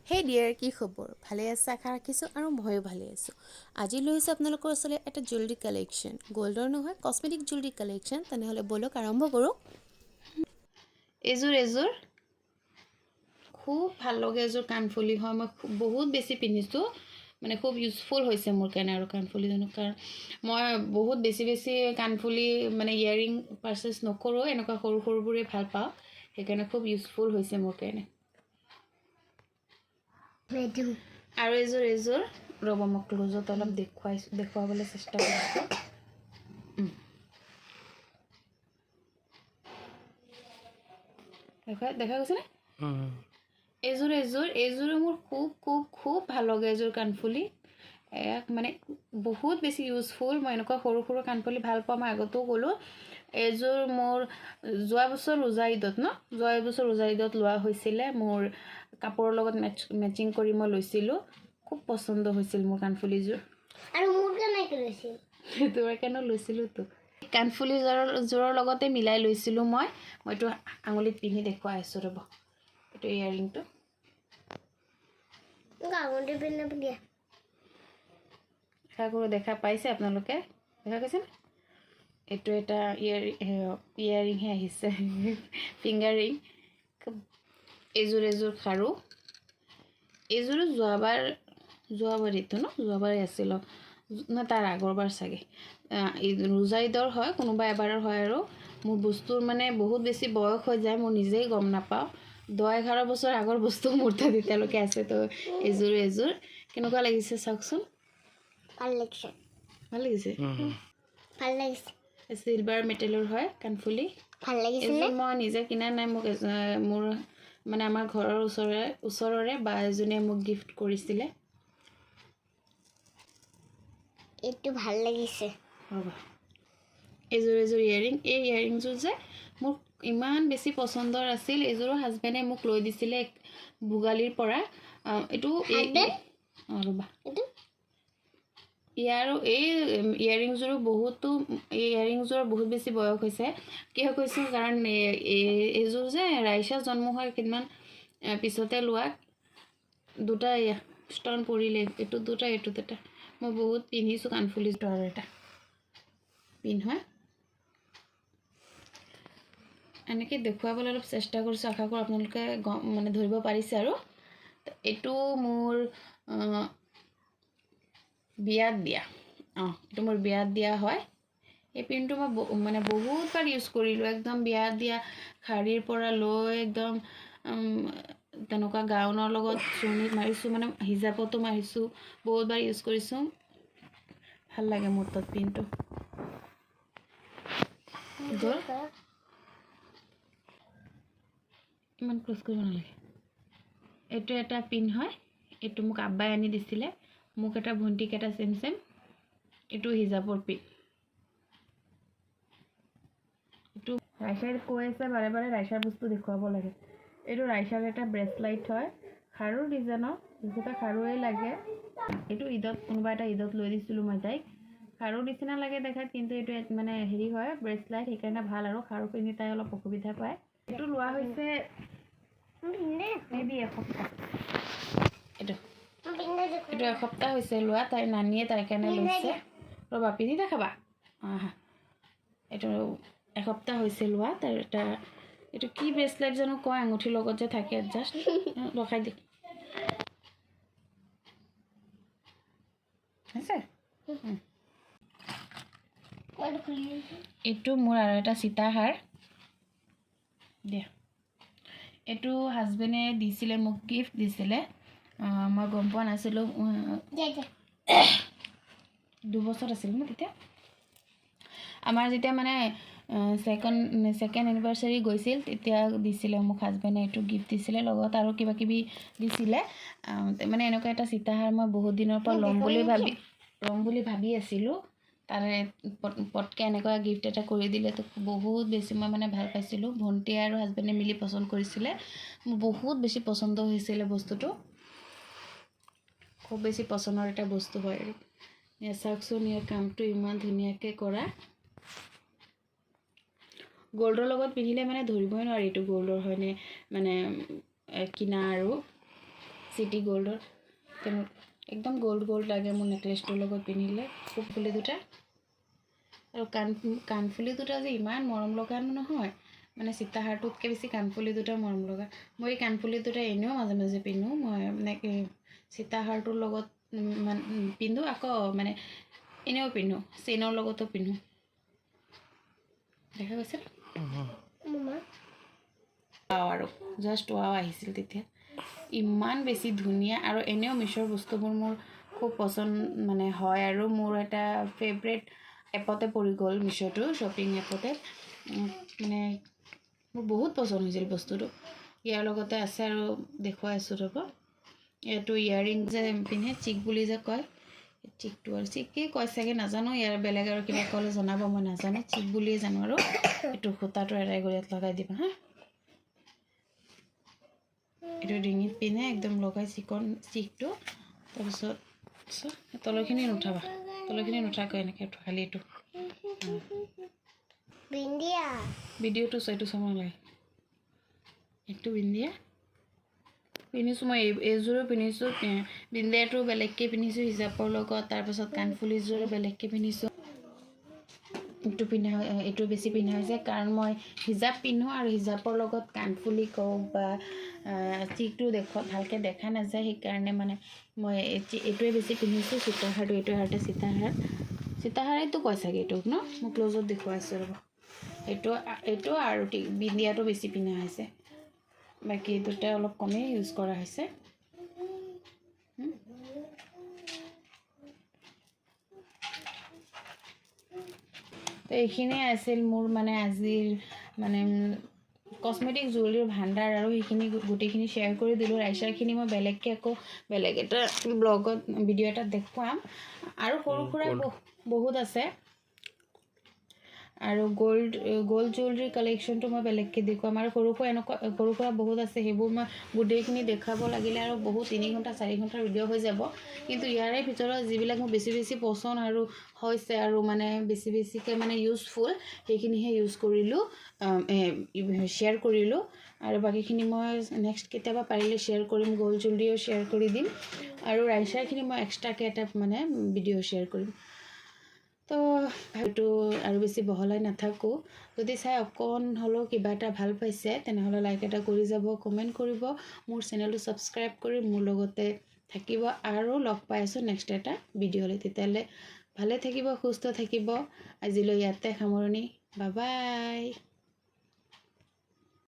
হে ডিয়াৰ, কি খবৰ? ভালে আছে আশা ৰাখিছোঁ আৰু ময়ো ভালে আছোঁ। আজি লৈ আহিছোঁ আপোনালোকৰ ওচৰলৈ এটা জুৱেলাৰী কালেকশ্যন, গ'ল্ডৰ নহয় কছমেটিক জুৱেলাৰী কালেকশ্যন। তেনেহ'লে ব'লক আৰম্ভ কৰোঁ। এযোৰ খুব ভাল লগা এযোৰ কাণফুলি হয়। মই বহুত বেছি পিন্ধিছোঁ, মানে খুব ইউজফুল হৈছে মোৰ কাৰণে আৰু কাণফুলিজনৰ কাৰণ মই বহুত বেছি কাণফুলি মানে ইয়েৰিং পাৰ্চেছ নকৰোঁ, এনেকুৱা সৰু সৰুবোৰেই ভাল পাওঁ, সেইকাৰণে খুব ইউজফুল হৈছে মোৰ কাৰণে। আৰু এযোৰ ৰ'ব, মই ক্লোজত অলপ দেখুৱাবলৈ চেষ্টা কৰিছোঁ। দেখা গৈছেনে? এইযোৰো মোৰ খুব ভাল লগা এযোৰ কাণফুলি। মানে বহুত বেছি ইউজফুল। মই এনেকুৱা সৰু সৰু কাণফুলি ভাল পাওঁ, মই আগতেও ক'লোঁ। এইযোৰ মোৰ যোৱা বছৰ ৰোজা ঈদত লোৱা হৈছিলে। মোৰ কাপোৰৰ লগত মেচিং কৰি মই লৈছিলোঁ, খুব পচন্দ হৈছিল মোৰ কাণফুলিযোৰ। আৰু মোৰ কেনেকৈ লৈছিল? তোমাৰ কাৰণেও লৈছিলোঁতো। কাণফুলিযোৰৰ লগতে মিলাই লৈছিলোঁ মইতো আঙুলিত পিন্ধি দেখুৱাই আছোঁ ৰ'ব। এইটো ইয়েৰিংটো দেখা পাইছে আপোনালোকে? দেখা গৈছেনে? এইটো এটা ইয়েৰিংহে আহিছে, ফিংগাৰ ৰিং। এযোৰ খাৰু। এইযোৰো যোৱাবাৰেই আছিল ন, তাৰ আগৰবাৰ চাগে। ৰোজা ঈদৰ হয়, কোনোবা এবাৰৰ হয়। আৰু মোৰ বস্তুৰ মানে বহুত বেছি বয়স হৈ যায়, মই নিজেই গম নাপাওঁ। 10-11 বছৰ আগৰ বস্তু মোৰ তাত এতিয়ালৈকে আছে। তো এযোৰ কেনেকুৱা লাগিছে চাওকচোন। ভাল লাগিছে। চিলভাৰ মেটেলৰ হয় কাণফুলি। ভাল লাগিছে। এযোৰ মই নিজে কিনা নাই, মোৰ মানে আমাৰ ঘৰৰ ওচৰৰে বা এজনীয়ে মোক গিফ্ট কৰিছিলে। এইটো ভাল লাগিছে। এযোৰ ইয়েৰিং। এই ইয়েৰিংযোৰ যে মোৰ ইমান বেছি পচন্দৰ আছিল। এইযোৰো হাজবেণ্ডে মোক লৈ দিছিলে ভোগালীৰ পৰা। এইটো ৰ'বা, এই ইয়েৰিংযোৰৰ বহুত বেছি বয়স হৈছে। কিয় কৈছোঁ, কাৰণ এইযোৰ যে ৰাইছা জন্ম হোৱাৰ কেইদিনমান পিছতে লোৱা। দুটা ষ্টন পৰিলে, এইটো এটা মই বহুত পিন্ধিছোঁ কাণফুলিযোৰ। আৰু এটা পিন হয়, এনেকৈ দেখুৱাবলৈ অলপ চেষ্টা কৰিছোঁ। আশা কৰোঁ আপোনালোকে মানে ধৰিব পাৰিছে। আৰু এইটো মোৰ বিয়াত দিয়া হয়। এই পিনটো মই মানে বহুতবাৰ ইউজ কৰিলোঁ। একদম বিয়াত দিয়া শাড়ীৰ পৰা লৈ একদম তেনেকুৱা গাউনৰ লগত চুৰ্ণিত মাৰিছোঁ, মানে হিজাপতো মাৰিছোঁ, বহুতবাৰ ইউজ কৰিছোঁ। ভাল লাগে মোৰ তাত পিনটো। ইমান ক্লোজ কৰিব নালাগে। এইটো এটা পিন হয়, এইটো মোক আব্বাই আনি দিছিলে। মোক এটা, ভণ্টিক এটা চেম। এইটো হিজাপৰ পিন। এইটো ৰাইচাই কৈ আছে বাৰে ৰাইচাৰ বস্তু দেখুৱাব লাগে। এইটো ৰাইচাৰ এটা ব্ৰেচলাইট হয়, খাৰুৰ ডিজাইনৰ, যিহেতু খাৰুৱেই লাগে। এইটো কোনোবা এটা ঈদত লৈ দিছিলোঁ মই তাইক। খাৰুৰ নিচিনা লাগে দেখাত, কিন্তু এইটো মানে হেৰি হয় ব্ৰেচলাইট, সেইকাৰণে ভাল। আৰু খাৰু পিন্ধি তাই অলপ অসুবিধা পায়। এইটো লোৱা হৈছে মেবি এসপ্তাহ। এইটো এসপ্তাহ হৈছে লোৱা। তাইৰ নানীয়ে তাইৰ কাৰণে লৈছে। ৰ'বা, পিন্ধি দেখাবা। এইটো এসপ্তাহ হৈছে লোৱা। তাৰ এইটো কি ব্ৰেচলেট জানো কয়, আঙুঠিৰ লগত যে থাকে, জাষ্ট ৰখাই দি আছে। এইটো মোৰ আৰু এটা সীতাহাৰ দিয়া। এইটো হাজবেণ্ডে দিছিলে, মোক গিফ্ট দিছিলে। মই গম পোৱা নাছিলোঁ। 2 বছৰ আছিল ন তেতিয়া। আমাৰ যেতিয়া মানে ছেকেণ্ড এনিভাৰ্চাৰী গৈছিল, তেতিয়া দিছিলে মোক হাজবেণ্ডে। এইটো গিফ্ট দিছিলে, লগত আৰু কিবাকিবি দিছিলে। মানে এনেকুৱা এটা সীতাহাৰ মই বহুত দিনৰ পৰা ল'ম বুলি ভাবি আছিলোঁ। তাৰে পটকৈ এনেকুৱা গিফ্ট এটা কৰি দিলে তো বহুত বেছি মই মানে ভাল পাইছিলোঁ। ভণ্টি আৰু হাজবেণ্ডে মিলি পচন্দ কৰিছিলে, মোৰ বহুত বেছি পচন্দ হৈছিলে বস্তুটো। খুব বেছি পচন্দৰ এটা বস্তু হয়। আৰু চাওকচোন, ইয়াৰ কামটো ইমান ধুনীয়াকৈ কৰা। গ'ল্ডৰ লগত পিন্ধিলে মানে ধৰিবই নোৱাৰি এইটো গ'ল্ডৰ হয়নে মানে কিনা। আৰু চিটি গোল্ডৰ একদম গোল্ড লাগে মোৰ নেকলেছটোৰ লগত পিন্ধিলে খুব ফুলি দুটা আৰু কাণফুলি দুটা যে ইমান মৰম লগা নহয় মানে সীতাহাৰটোতকৈ বেছি কাণফুলি দুটা মৰম লগা মই এই কাণফুলি দুটা এনেও মাজে মাজে পিন্ধো মই মানে সীতাহাৰটোৰ লগত পিন্ধো আকৌ মানে এনেও পিন্ধো চেইনৰ লগতো পিন্ধো দেখা গৈছে আৰু জাষ্ট ৱাও আহিছিল তেতিয়া ইমান বেছি ধুনীয়া আৰু এনেও মিছৰ বস্তুবোৰ মোৰ খুব পছন্দ মানে হয় আৰু মোৰ এটা ফেভৰেট এপতে পৰি গ'ল মিছৰটো শ্বপিং এপতে মানে মোৰ বহুত পছন্দ হৈছিল বস্তুটো ইয়াৰ লগতে আছে আৰু দেখুৱাই আছোঁ ৰ'ব এইটো ইয়াৰিং যে পিন্ধে চিক বুলি যে কয় চিকটো আৰু চিকেই কয় চাগে নাজানো ইয়াৰ বেলেগ আৰু কিবা ক'লে জনাব মই নাজানো চিক বুলিয়ে জানো আৰু এইটো সূতাটো এৰাই কৰি ইয়াত লগাই দিবা হা এইটো ডিঙিত পিন্ধে একদম লগাই চিকটো তাৰপিছত তলৰখিনি নুঠাবা তলৰখিনি নুঠাকৈ এনেকৈ খালি এইটো ভিডিঅ'টো এইটো চাব নালাগে এইটো বিন্দিয়া পিন্ধিছোঁ মই এইযোৰো পিন্ধিছোঁ বিন্দিয়াটো বেলেগকৈ পিন্ধিছোঁ হিজাপৰ লগত তাৰপাছত কাণফুলিযোৰো বেলেগকৈ পিন্ধিছোঁ এইটো বেছি পিন্ধা হৈছে কাৰণ মই হিজাপ পিন্ধোঁ আৰু হিজাপৰ লগত কাণফুলি কওক বা চিকটো ভালকৈ দেখা নাযায় সেইকাৰণে মানে মই এইটোৱে বেছি পিন্ধিছোঁ সীতাহাৰটো এইটো হাৰতে সীতাহাৰেতো কয় চাগে এইটোক ন মই ক্ল'জত দেখুৱাইছোঁ ৰ'ব এইটো আৰু বিন্দিয়াটো বেছি পিন্ধা হৈছে বাকী দুটা অলপ কমেই ইউজ কৰা হৈছে তো এইখিনিয়ে আছিল মোৰ মানে আজিৰ মানে কসমেটিক জুৱেলাৰীৰ ভাণ্ডাৰ আৰু সেইখিনি গোটেইখিনি শ্বেয়াৰ কৰি দিলোঁ ৰাইচাৰখিনি মই বেলেগকৈ আকৌ বেলেগ এটা ব্লগত ভিডিঅ' এটাত দেখুৱাম আৰু সৰু সুৰা বহুত আছে আৰু গ'ল্ড জুৱেলাৰী কালেকশ্যনটো মই বেলেগকৈ দেখুৱাম আৰু সৰু সুৰা বহুত আছে সেইবোৰ মই গোটেইখিনি দেখাব লাগিলে আৰু বহুত 3 ঘণ্টা 4 ঘণ্টাৰ ভিডিঅ' হৈ যাব কিন্তু ইয়াৰে ভিতৰত যিবিলাক মোৰ বেছি পচন্দ আৰু হৈছে আৰু মানে বেছিকৈ মানে ইউজফুল সেইখিনিহে ইউজ কৰিলোঁ শ্বেয়াৰ কৰিলোঁ আৰু বাকীখিনি মই নেক্সট কেতিয়াবা পাৰিলে শ্বেয়াৰ কৰিম গ'ল্ড জুৱেলাৰীও শ্বেয়াৰ কৰি দিম আৰু ৰাইচাৰখিনি মই এক্সট্ৰাকৈ এটা মানে ভিডিঅ' শ্বেয়াৰ কৰিম তো হয়তো আৰু বেছি বহলাই নাথাকোঁ যদি চাই অকণ হ'লেও কিবা এটা ভাল পাইছে তেনেহ'লে লাইক এটা কৰি যাব কমেণ্ট কৰিব মোৰ চেনেলটো ছাবস্ক্ৰাইব কৰি মোৰ লগতে থাকিব আৰু লগ পাই আছোঁ নেক্সট এটা ভিডিঅ'লৈ তেতিয়াহ'লে ভালে থাকিব সুস্থ থাকিব আজিলৈ ইয়াতে সামৰণি বাই